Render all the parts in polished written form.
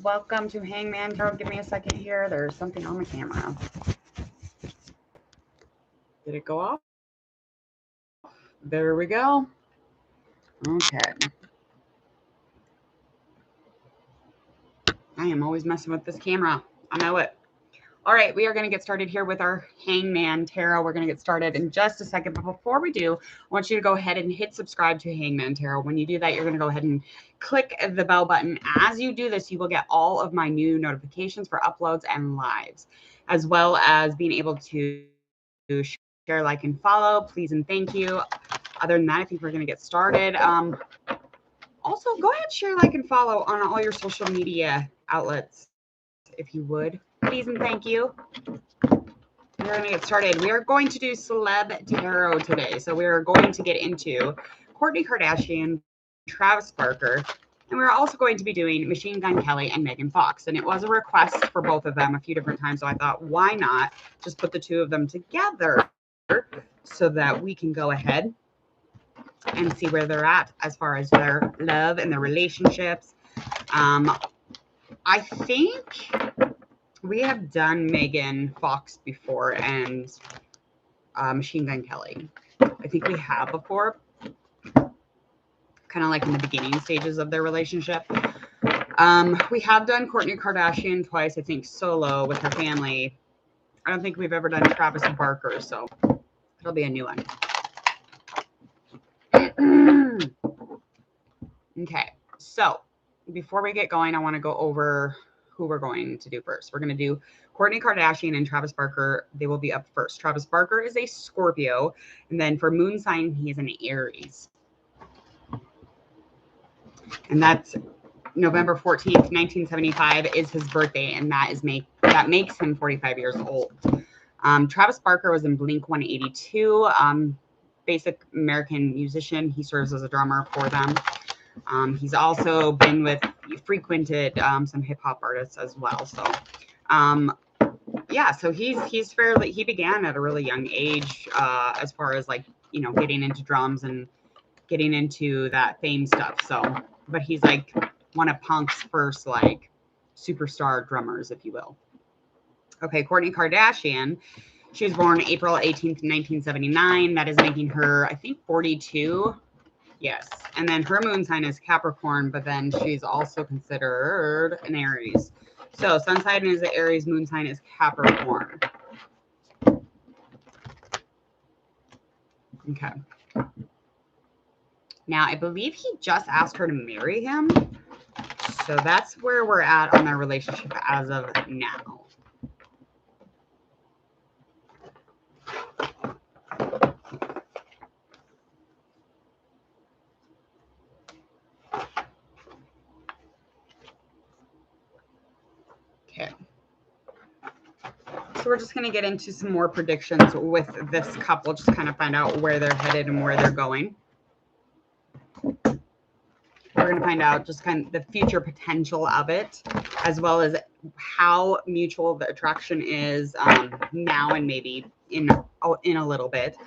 Welcome to Hangman Tarot. Give me a second here. There's something on the camera. Did it go off? There we go. Okay. I am always messing with this camera. I know it. All right, we are going to get started here with our Hangman Tarot. We're going to get started in just a second. But before we do, I want you to go ahead and hit subscribe to Hangman Tarot. When you do that, you're going to go ahead and click the bell button. As you do this, you will get all of my new notifications for uploads and lives, as well as being able to share, like, and follow. Please and thank you. Other than that, I think we're going to get started. Also, go ahead, share, like, and follow on all your social media outlets, if you would. Please and thank you. We're going to get started. We are going to do Celeb Tarot today. So we are going to get into Kourtney Kardashian, Travis Barker, and we're also going to be doing Machine Gun Kelly and Megan Fox. And it was a request for both of them a few different times. So I thought, why not just put the two of them together so that we can go ahead and see where they're at as far as their love and their relationships. I think we have done Megan Fox before and Machine Gun Kelly. I think we have before, kind of like in the beginning stages of their relationship. We have done Kourtney Kardashian twice, I think, solo with her family. I don't think we've ever done Travis Barker, so it'll be a new one. Okay, so before we get going, I want to go over who we're going to do first. We're going to do Kourtney Kardashian and Travis Barker. They will be up first. Travis Barker is a Scorpio, and then for moon sign, he is an Aries. And that's November 14th, 1975 is his birthday, and that makes him 45 years old. Travis Barker was in Blink-182, basic American musician. He serves as a drummer for them. He's also frequented some hip hop artists as well. So, yeah, so he began at a really young age, as far as, like, getting into drums and getting into that fame stuff. So, but he's like one of punk's first, like, superstar drummers, if you will. Okay, Kourtney Kardashian. She was born April 18th, 1979. That is making her, I think, 42. Yes. And then her moon sign is Capricorn, but then she's also considered an Aries. So sun sign is the Aries, moon sign is Capricorn. Okay. Now, I believe he just asked her to marry him. So that's where we're at on their relationship as of now. Okay. So we're just going to get into some more predictions with this couple, just kind of find out where they're headed and where they're going. We're going to find out just kind of the future potential of it, as well as how mutual the attraction is now and maybe in a little bit,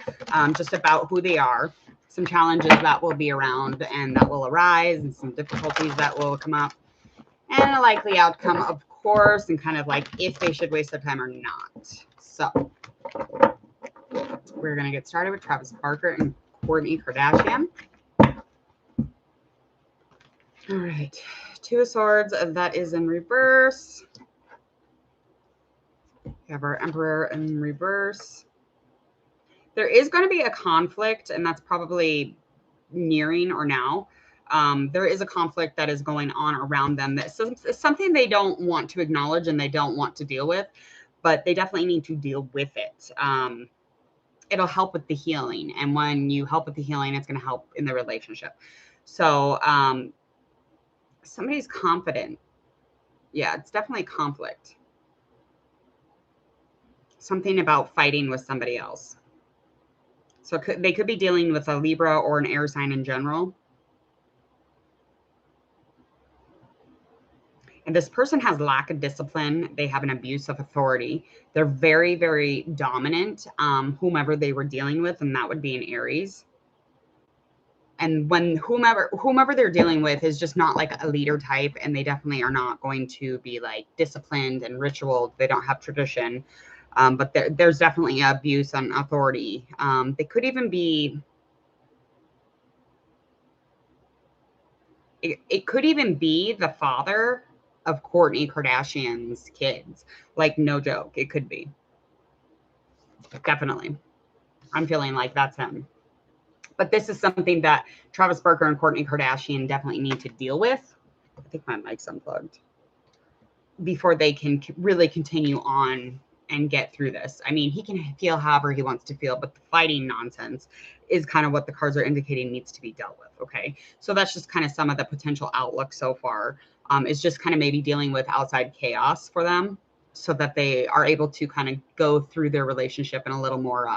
just about who they are, some challenges that will be around and that will arise, and some difficulties that will come up, and a likely outcome, of course, and kind of like if they should waste their time or not. So we're going to get started with Travis Barker and Kourtney Kardashian. All right, Two of Swords, that is in reverse. We have our Emperor in reverse. There is going to be a conflict, and that's probably nearing or now. There is a conflict that is going on around them. That's something they don't want to acknowledge and they don't want to deal with, but they definitely need to deal with it. It'll help with the healing. And when you help with the healing, it's going to help in the relationship. So somebody's confident. Yeah, it's definitely conflict. Something about fighting with somebody else. So they could be dealing with a Libra or an air sign in general. And this person has lack of discipline. They have an abuse of authority. They're very, very dominant, whomever they were dealing with, and that would be an Aries. And when whomever they're dealing with is just not like a leader type, and they definitely are not going to be like disciplined and ritual. They don't have tradition. But there's definitely abuse on authority. They could even be, it could even be the father of Kourtney Kardashian's kids. Like, no joke. It could be. Definitely. I'm feeling like that's him. But this is something that Travis Barker and Kourtney Kardashian definitely need to deal with. I think my mic's unplugged. Before they can really continue on and get through this. I mean, he can feel however he wants to feel, but the fighting nonsense is kind of what the cards are indicating needs to be dealt with. Okay. So that's just kind of some of the potential outlook so far. Is just kind of maybe dealing with outside chaos for them so that they are able to kind of go through their relationship in a little more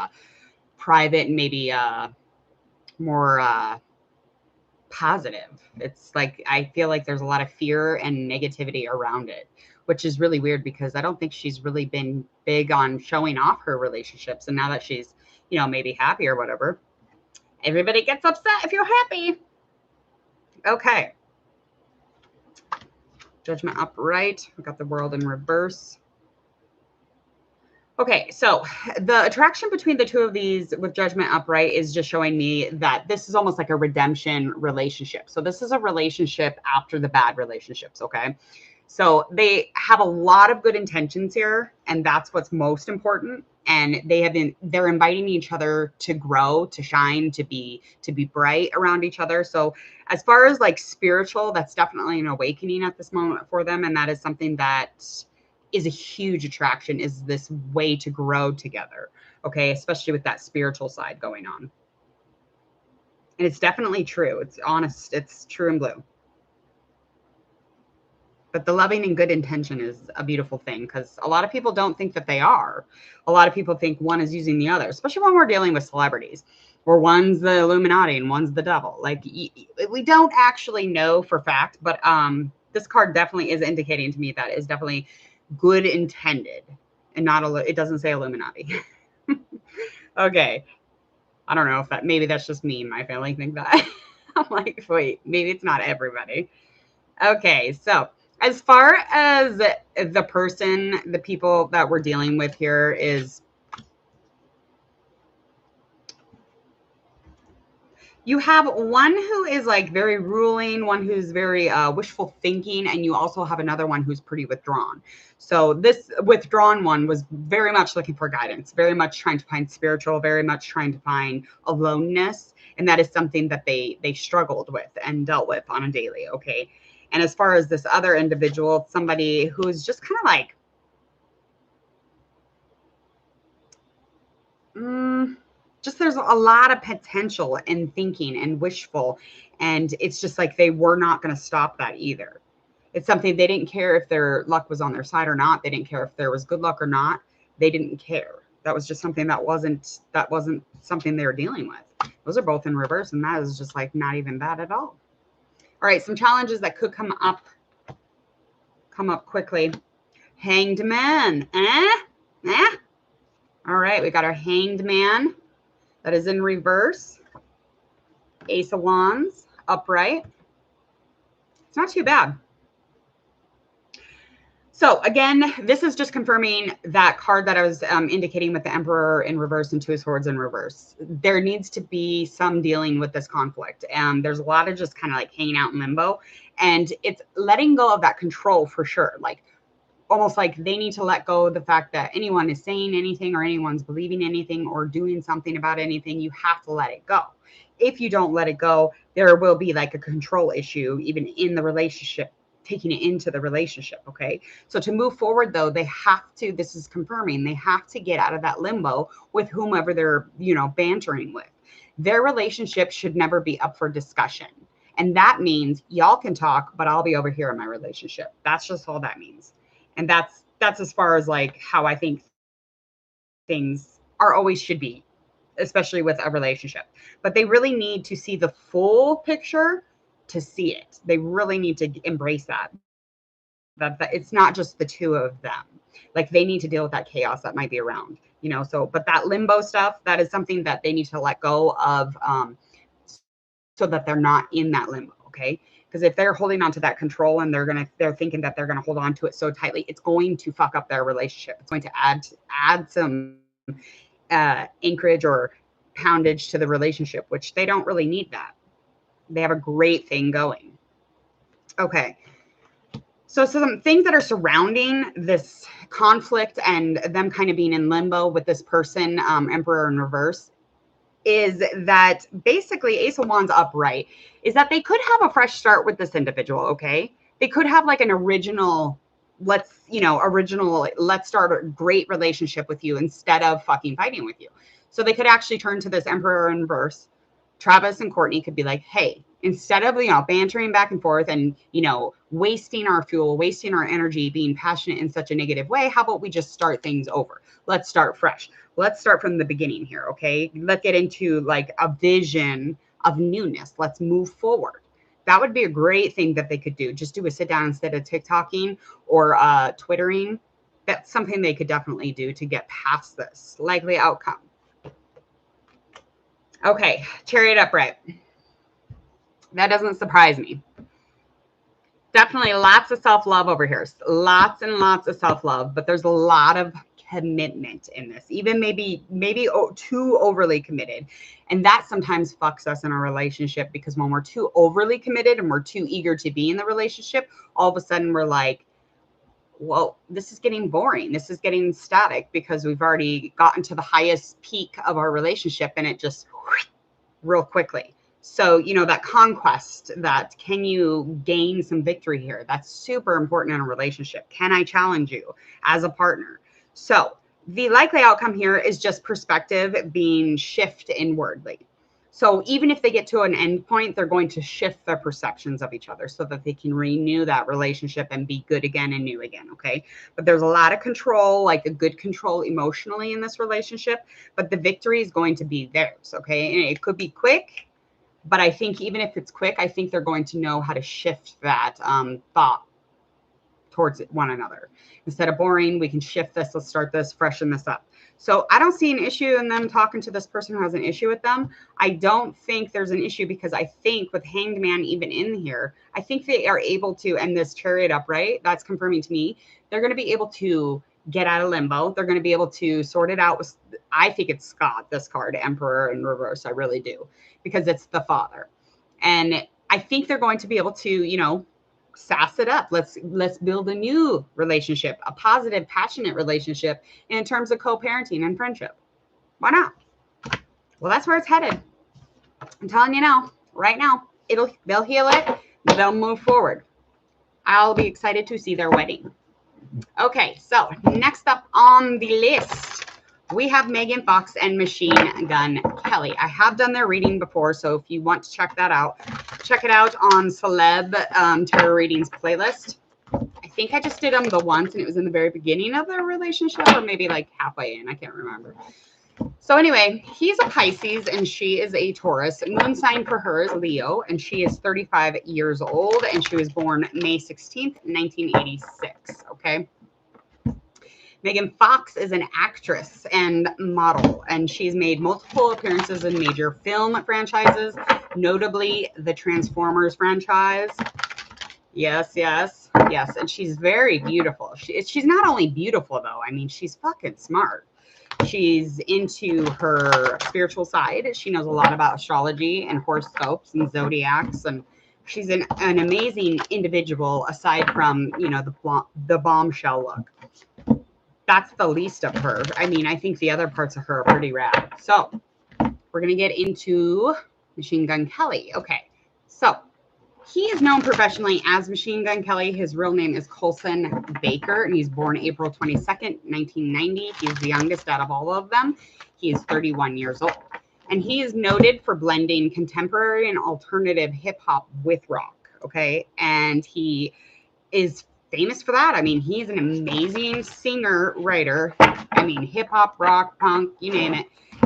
private and maybe more positive. It's like, I feel like there's a lot of fear and negativity around it, which is really weird because I don't think she's really been big on showing off her relationships. And now that she's, you know, maybe happy or whatever, everybody gets upset if you're happy. Okay. Judgment upright. We got the world in reverse. Okay, so the attraction between the two of these with Judgment upright is just showing me that this is almost like a redemption relationship. So this is a relationship after the bad relationships, okay? So they have a lot of good intentions here, and that's what's most important. And they're inviting each other to grow, to shine, to be bright around each other. So as far as like spiritual, that's definitely an awakening at this moment for them, and that is something that is a huge attraction, is this way to grow together. Okay. Especially with that spiritual side going on. And it's definitely true. It's honest. It's true and blue. But the loving and good intention is a beautiful thing because a lot of people don't think that they are. A lot of people think one is using the other, especially when we're dealing with celebrities, where one's the Illuminati and one's the devil. Like, we don't actually know for fact, but this card definitely is indicating to me that is definitely good intended and not it doesn't say Illuminati. Okay. I don't know if that, maybe that's just me and my family think that. I'm like, wait, maybe it's not everybody. Okay. So as far as the person, the people that we're dealing with here is, you have one who is like very ruling, one who's very wishful thinking, and you also have another one who's pretty withdrawn. So this withdrawn one was very much looking for guidance, very much trying to find spiritual, very much trying to find aloneness. And that is something that they struggled with and dealt with on a daily. Okay. And as far as this other individual, somebody who's just kind of like, just there's a lot of potential in thinking and wishful, and it's just like they were not going to stop that either. It's something they didn't care if their luck was on their side or not. They didn't care if there was good luck or not. They didn't care. That was just something that wasn't something they were dealing with. Those are both in reverse, and that is just like not even bad at all. All right, some challenges that could come up quickly. Hanged man. All right, we got our hanged man. That is in reverse. Ace of Wands, upright. It's not too bad. So again, this is just confirming that card that I was indicating with the Emperor in reverse and Two of Swords in reverse. There needs to be some dealing with this conflict. There's a lot of just kind of like hanging out in limbo. And it's letting go of that control for sure. Like, almost like they need to let go of the fact that anyone is saying anything or anyone's believing anything or doing something about anything. You have to let it go. If you don't let it go, there will be like a control issue, even in the relationship, taking it into the relationship. Okay. So to move forward though, they have to, this is confirming, they have to get out of that limbo with whomever they're, bantering with. Their relationship should never be up for discussion. And that means y'all can talk, but I'll be over here in my relationship. That's just all that means. And that's as far as like how I think things are always should be, especially with a relationship. But they really need to see the full picture to see it. They really need to embrace that it's not just the two of them. Like, they need to deal with that chaos that might be around, so, but that limbo stuff, that is something that they need to let go of, so that they're not in that limbo, okay? Because if they're holding on to that control and they're thinking that they're gonna hold on to it so tightly, it's going to fuck up their relationship. It's going to add some anchorage or poundage to the relationship, which they don't really need that. They have a great thing going. Okay. So some things that are surrounding this conflict and them kind of being in limbo with this person, Emperor in reverse, is that basically Ace of Wands upright is that they could have a fresh start with this individual, okay? They could have like an original, let's start a great relationship with you instead of fucking fighting with you. So they could actually turn to this Emperor in reverse. Travis and Courtney could be like, hey, instead of, bantering back and forth and, wasting our fuel, wasting our energy, being passionate in such a negative way, how about we just start things over? Let's start fresh. Let's start from the beginning here, okay? Let's get into like a vision of newness. Let's move forward. That would be a great thing that they could do. Just do a sit down instead of TikToking or Twittering. That's something they could definitely do to get past this. Likely outcome. Okay, Chariot upright. That doesn't surprise me. Definitely lots of self-love over here. Lots and lots of self-love, but there's a lot of commitment in this. Even maybe too overly committed. And that sometimes fucks us in a relationship, because when we're too overly committed and we're too eager to be in the relationship, all of a sudden we're like, well, this is getting boring. This is getting static because we've already gotten to the highest peak of our relationship and it just real quickly. So, that conquest, that can you gain some victory here? That's super important in a relationship. Can I challenge you as a partner? So the likely outcome here is just perspective being shift inwardly. So even if they get to an end point, they're going to shift their perceptions of each other so that they can renew that relationship and be good again and new again, okay? But there's a lot of control, like a good control emotionally in this relationship, but the victory is going to be theirs, okay? And it could be quick, but I think even if it's quick, I think they're going to know how to shift that thought towards one another. Instead of boring, we can shift this, let's start this, freshen this up. So I don't see an issue in them talking to this person who has an issue with them. I don't think there's an issue, because I think with Hanged Man even in here, I think they are able to, and this Chariot upright, that's confirming to me, they're going to be able to get out of limbo. They're going to be able to sort it out with, I think it's Scott, this card, Emperor in reverse. I really do, because it's the father. And I think they're going to be able to, sass it up. Let's build a new relationship, a positive, passionate relationship in terms of co-parenting and friendship. Why not? Well, that's where it's headed. I'm telling you now, right now, they'll heal it. They'll move forward. I'll be excited to see their wedding. Okay, so next up on the list, we have Megan Fox and Machine Gun Kelly. I have done their reading before, so if you want to check that out, check it out on Celeb Tarot Readings playlist. I think I just did them the once, and it was in the very beginning of their relationship, or maybe like halfway in. I can't remember. So anyway, he's a Pisces and she is a Taurus. Moon sign for her is Leo, and she is 35 years old, and she was born May 16th, 1986. Okay. Megan Fox is an actress and model, and she's made multiple appearances in major film franchises, notably the Transformers franchise. Yes. And she's very beautiful. She's not only beautiful, though. I mean, she's fucking smart. She's into her spiritual side. She knows a lot about astrology and horoscopes and zodiacs, and she's an amazing individual aside from, the bombshell look. That's the least of her. I mean, I think the other parts of her are pretty rad. So we're going to get into Machine Gun Kelly. Okay. So he is known professionally as Machine Gun Kelly. His real name is Colson Baker, and he's born April 22nd, 1990. He's the youngest out of all of them. He is 31 years old. And he is noted for blending contemporary and alternative hip hop with rock. Okay. And he is famous for that. I mean, he's an amazing singer, writer. I mean, hip hop, rock, punk, you name it.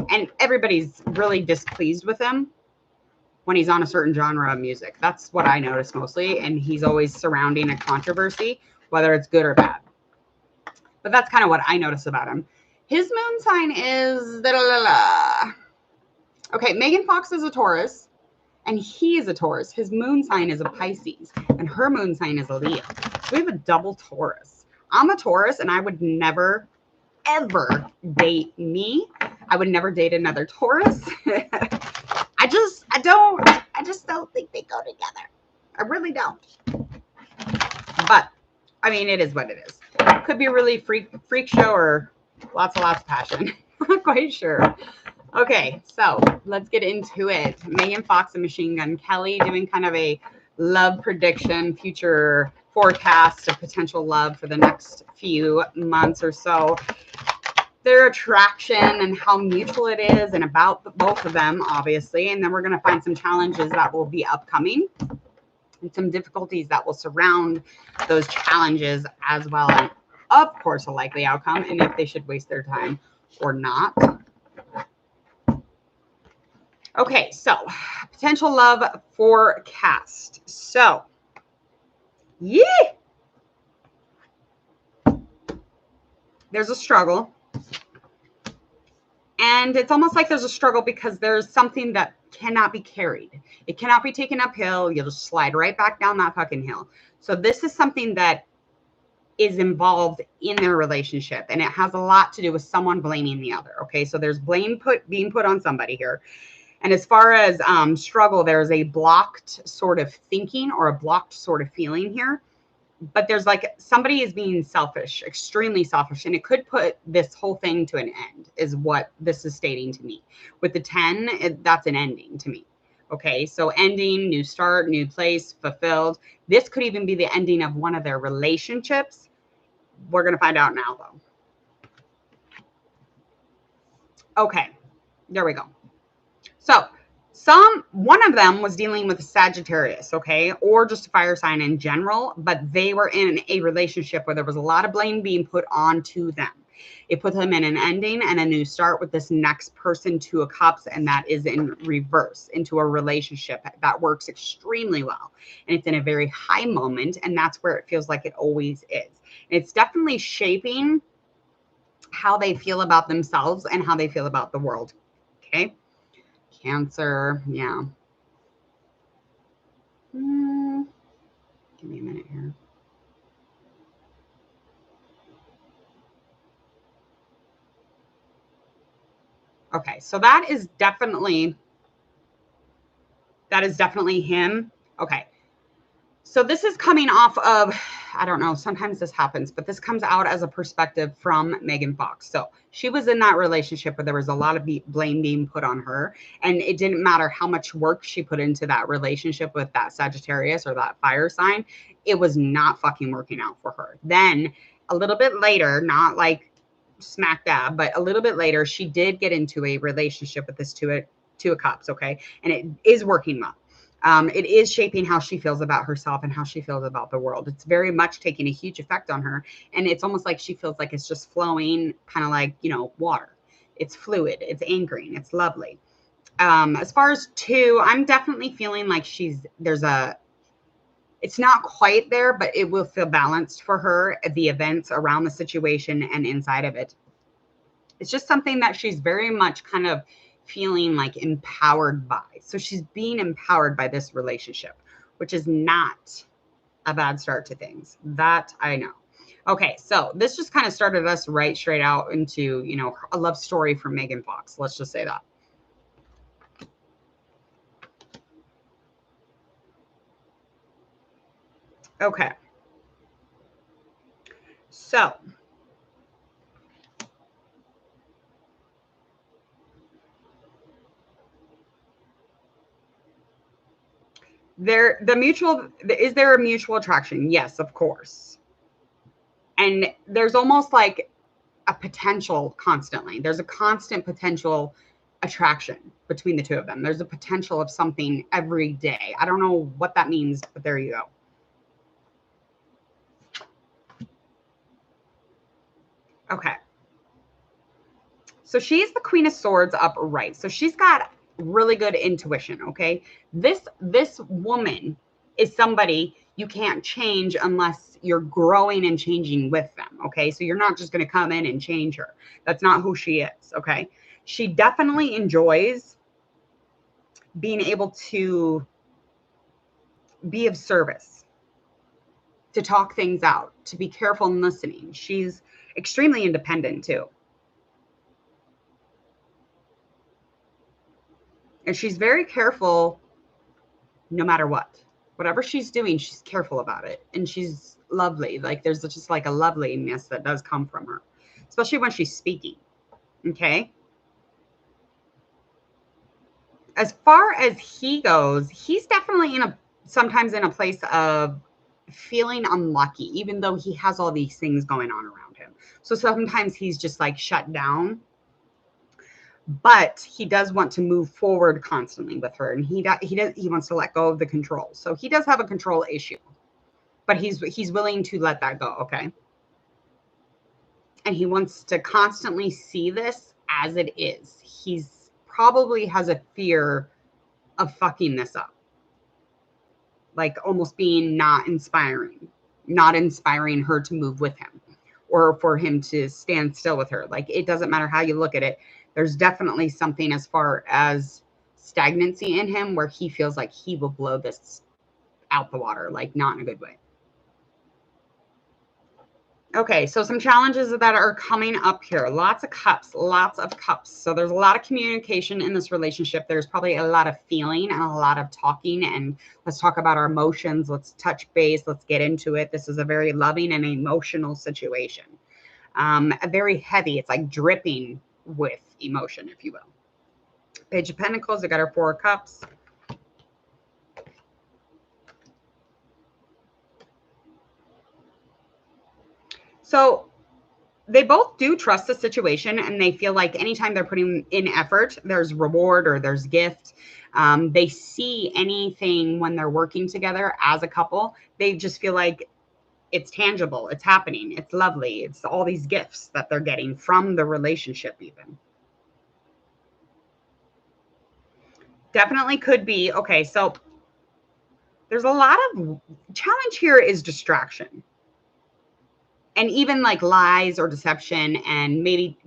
And everybody's really displeased with him when he's on a certain genre of music. That's what I notice mostly. And he's always surrounding a controversy, whether it's good or bad. But that's kind of what I notice about him. His moon sign is okay. Megan Fox is a Taurus. And he is a Taurus. His moon sign is a Pisces, and her moon sign is a Leo. So we have a double Taurus. I'm a Taurus, and I would never, ever date me. I would never date another Taurus. I just don't think they go together. I really don't. But I mean, it is what it is. Could be a really freak show or lots of passion. I'm not quite sure. Okay, so let's get into it. Megan Fox and Machine Gun Kelly doing kind of a love prediction, future forecast of potential love for the next few months or so. Their attraction and how mutual it is, and about both of them, obviously. And then we're going to find some challenges that will be upcoming and some difficulties that will surround those challenges as well. And of course, a likely outcome, and if they should waste their time or not. Okay, so potential love forecast. So, yeah, there's a struggle. And it's almost like there's a struggle because there's something that cannot be carried. It cannot be taken uphill. You'll just slide right back down that fucking hill. So this is something that is involved in their relationship, and it has a lot to do with someone blaming the other. Okay, so there's blame being put on somebody here. And as far as struggle, there's a blocked sort of thinking or a blocked sort of feeling here. But there's like somebody is being selfish, extremely selfish, and it could put this whole thing to an end, is what this is stating to me. With the 10, that's an ending to me. Okay, so ending, new start, new place, fulfilled. This could even be the ending of one of their relationships. We're going to find out now, though. Okay, there we go. So one of them was dealing with a Sagittarius, okay, or just a fire sign in general, but they were in a relationship where there was a lot of blame being put onto them. It put them in an ending and a new start with this next person, Two of Cups, and that is in reverse into a relationship that works extremely well. And it's in a very high moment, and that's where it feels like it always is. And it's definitely shaping how they feel about themselves and how they feel about the world, okay? Cancer, yeah. Give me a minute here. Okay, so that is definitely him. Okay. So this is coming off of, I don't know, sometimes this happens, but this comes out as a perspective from Megan Fox. So she was in that relationship where there was a lot of blame being put on her, and it didn't matter how much work she put into that relationship with that Sagittarius or that fire sign, it was not fucking working out for her. Then a little bit later, not like smack dab, but a little bit later, she did get into a relationship with this two of Cups, okay? And it is working well. It is shaping how she feels about herself and how she feels about the world. It's very much taking a huge effect on her. And it's almost like she feels like it's just flowing, kind of like, water. It's fluid. It's anchoring. It's lovely. As far as 2, I'm definitely feeling like it's not quite there, but it will feel balanced for her, the events around the situation and inside of it. It's just something that she's very much kind of feeling like empowered by. So she's being empowered by this relationship, which is not a bad start to things. That I know. Okay, so this just kind of started us right straight out into, a love story from Megan Fox. Let's just say that. Okay. So is there a mutual attraction? Yes, of course. And there's almost like a potential constantly. There's a constant potential attraction between the two of them. There's a potential of something every day. I don't know what that means, but there you go. Okay. So she's the Queen of Swords upright. So she's got really good intuition, okay? This woman is somebody you can't change unless you're growing and changing with them, okay? So you're not just going to come in and change her. That's not who she is, okay? She definitely enjoys being able to be of service, to talk things out, to be careful in listening. She's extremely independent too. And she's very careful no matter what. Whatever she's doing, she's careful about it. And she's lovely. Like there's just like a loveliness that does come from her, especially when she's speaking. Okay. As far as he goes, he's definitely sometimes in a place of feeling unlucky, even though he has all these things going on around him. So sometimes he's just like shut down, but he does want to move forward constantly with her, and he wants to let go of the control. So he does have a control issue, but he's willing to let that go. Okay. And he wants to constantly see this as it is. He's probably has a fear of fucking this up. Like almost being not inspiring her to move with him or for him to stand still with her. Like it doesn't matter how you look at it. There's definitely something as far as stagnancy in him where he feels like he will blow this out the water, like not in a good way. Okay, so some challenges that are coming up here. Lots of cups, lots of cups. So there's a lot of communication in this relationship. There's probably a lot of feeling and a lot of talking. And let's talk about our emotions. Let's touch base. Let's get into it. This is a very loving and emotional situation. A very heavy. It's like dripping with emotion, if you will. Page of Pentacles. I got our 4 of Cups. So they both do trust the situation, and they feel like anytime they're putting in effort, there's reward or there's gift. They see anything when they're working together as a couple. They just feel like it's tangible. It's happening. It's lovely. It's all these gifts that they're getting from the relationship even. Definitely could be. Okay, so there's a lot of challenge here is distraction. And even like lies or deception, and maybe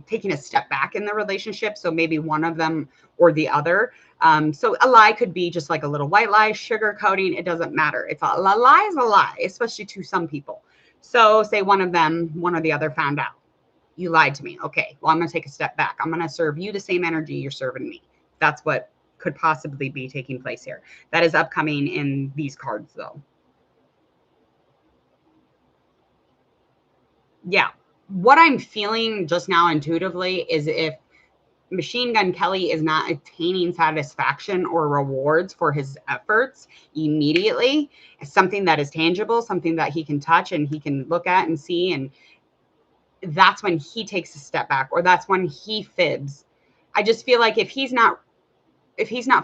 taking a step back in the relationship. So maybe one of them or the other. So a lie could be just like a little white lie, sugar coating. It doesn't matter. It's a lie is a lie, especially to some people. So say one of them, one or the other found out. You lied to me. Okay, well, I'm going to take a step back. I'm going to serve you the same energy you're serving me. That's what could possibly be taking place here. That is upcoming in these cards, though. Yeah. What I'm feeling just now intuitively is if Machine Gun Kelly is not attaining satisfaction or rewards for his efforts immediately, something that is tangible, something that he can touch and he can look at and see, and that's when he takes a step back, or that's when he fibs. I just feel like if he's not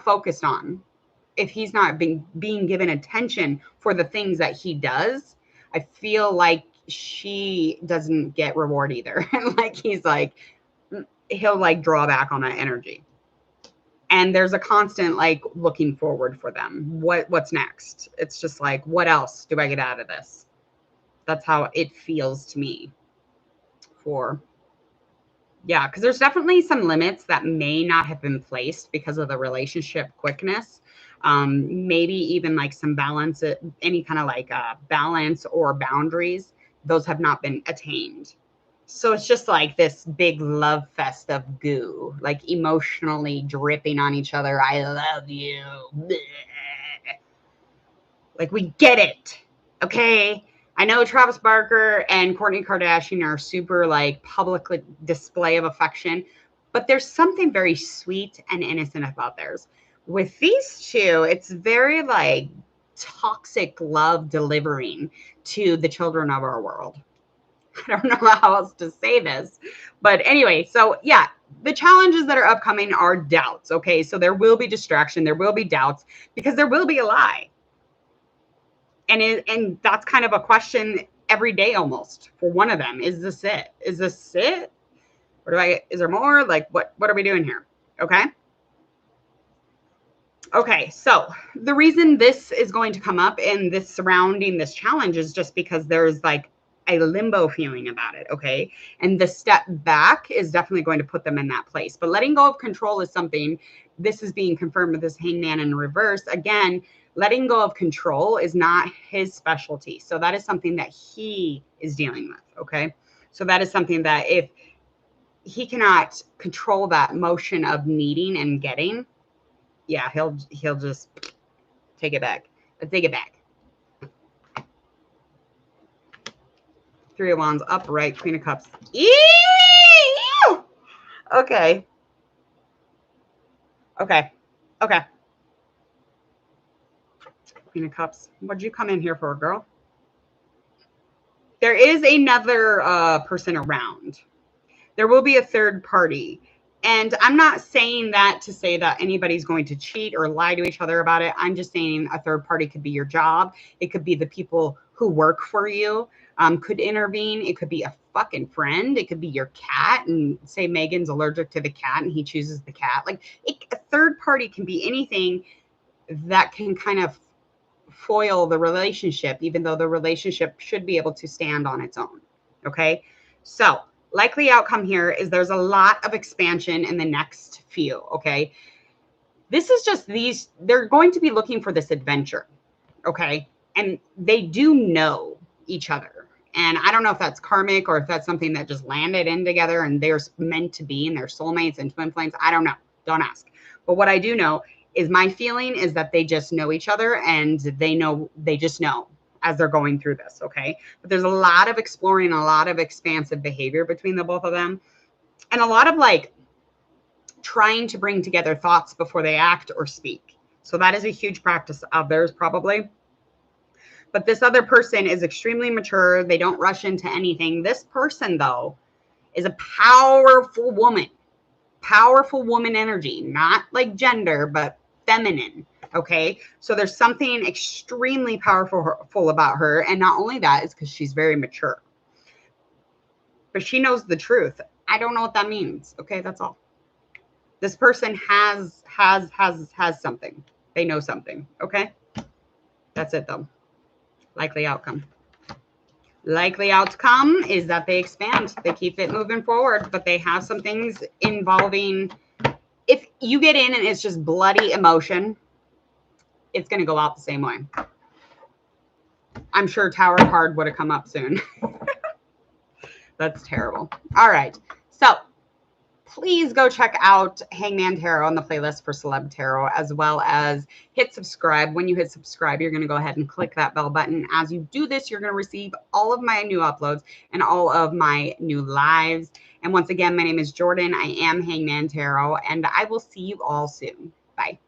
focused on, if he's not being given attention for the things that he does, I feel like she doesn't get reward either. Like he'll like draw back on that energy. And there's a constant like looking forward for them. What's next? It's just like, what else do I get out of this? That's how it feels to me. Yeah, because there's definitely some limits that may not have been placed because of the relationship quickness. Maybe even like some balance, any kind of like balance or boundaries, those have not been attained. So it's just like this big love fest of goo, like emotionally dripping on each other. I love you. Bleh. Like we get it. Okay. I know Travis Barker and Kourtney Kardashian are super like public display of affection, but there's something very sweet and innocent about theirs. With these two, it's very like toxic love delivering to the children of our world. I don't know how else to say this, but anyway, so yeah, the challenges that are upcoming are doubts. Okay. So there will be distraction. There will be doubts because there will be a lie. And that's kind of a question every day almost for one of them. Is this it? Is this it? Or is there more? Like, what are we doing here? Okay. Okay. So the reason this is going to come up and this surrounding this challenge is just because there's like a limbo feeling about it, okay? And the step back is definitely going to put them in that place. But letting go of control is something, this is being confirmed with this Hangman in reverse. Again, letting go of control is not his specialty. So that is something that he is dealing with, okay? So that is something that if he cannot control that motion of needing and getting, yeah, he'll just take it back. Let's take it back. Three of Wands upright, Queen of Cups. Ew! Okay. Okay. Okay. Queen of Cups. What'd you come in here for, girl? There is another person around. There will be a third party. And I'm not saying that to say that anybody's going to cheat or lie to each other about it. I'm just saying a third party could be your job. It could be the people who work for you, could intervene. It could be a fucking friend. It could be your cat, and say Megan's allergic to the cat and he chooses the cat. Like, a third party can be anything that can kind of foil the relationship, even though the relationship should be able to stand on its own. Okay. So likely outcome here is there's a lot of expansion in the next few. Okay. This is just they're going to be looking for this adventure. Okay. And they do know each other. And I don't know if that's karmic or if that's something that just landed in together and they're meant to be and they're soulmates and twin flames. I don't know. Don't ask. But what I do know is my feeling is that they just know each other and they just know as they're going through this. Okay. But there's a lot of exploring, a lot of expansive behavior between the both of them, and a lot of like trying to bring together thoughts before they act or speak. So that is a huge practice of theirs probably. But this other person is extremely mature. They don't rush into anything. This person, though, is a powerful woman energy, not like gender, but feminine. Okay. So there's something extremely powerful about her. And not only that, is because she's very mature, but she knows the truth. I don't know what that means. Okay. That's all. This person has something. They know something. Okay. That's it though. Likely outcome. Likely outcome is that they expand. They keep it moving forward, but they have some things involving, if you get in and it's just bloody emotion, it's going to go out the same way. I'm sure Tower card would have come up soon. That's terrible. All right. So please go check out Hangman Tarot on the playlist for Celeb Tarot, as well as hit subscribe. When you hit subscribe, you're going to go ahead and click that bell button. As you do this, you're going to receive all of my new uploads and all of my new lives. And once again, my name is Jordan. I am Hangman Tarot, and I will see you all soon. Bye.